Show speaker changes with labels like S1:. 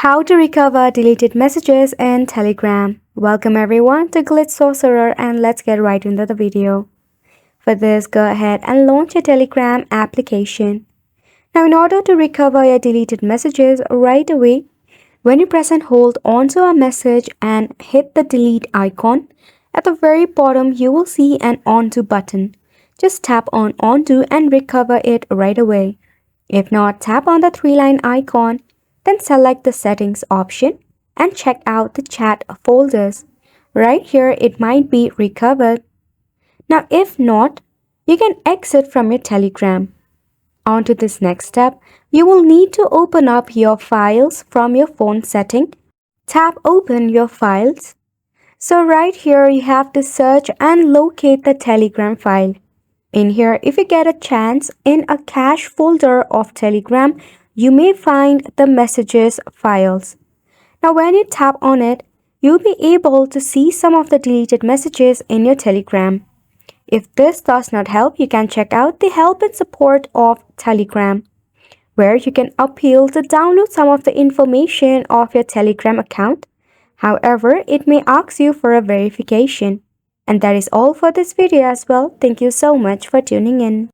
S1: How to recover deleted messages in Telegram. Welcome everyone to Glitch Sorcerer and let's get right into the video. For this, go ahead and launch your Telegram application. Now in order to recover your deleted messages right away, when you press and hold onto a message and hit the delete icon, at the very bottom you will see an onto button. Just tap on onto and recover it right away. If not, tap on the three-line icon, then select the settings option and check out the chat folders. Right here it might be recovered. Now if not, you can exit from your Telegram. On to this next step, you will need to open up your files from your phone setting. Tap open your files. So right here you have to search and locate the Telegram file. In here, if you get a chance, in a cache folder of Telegram, you may find the messages files. Now when you tap on it, you'll be able to see some of the deleted messages in your Telegram. If this does not help, you can check out the help and support of Telegram, where you can appeal to download some of the information of your Telegram account. However, it may ask you for a verification. And that is all for this video as well. Thank you so much for tuning in.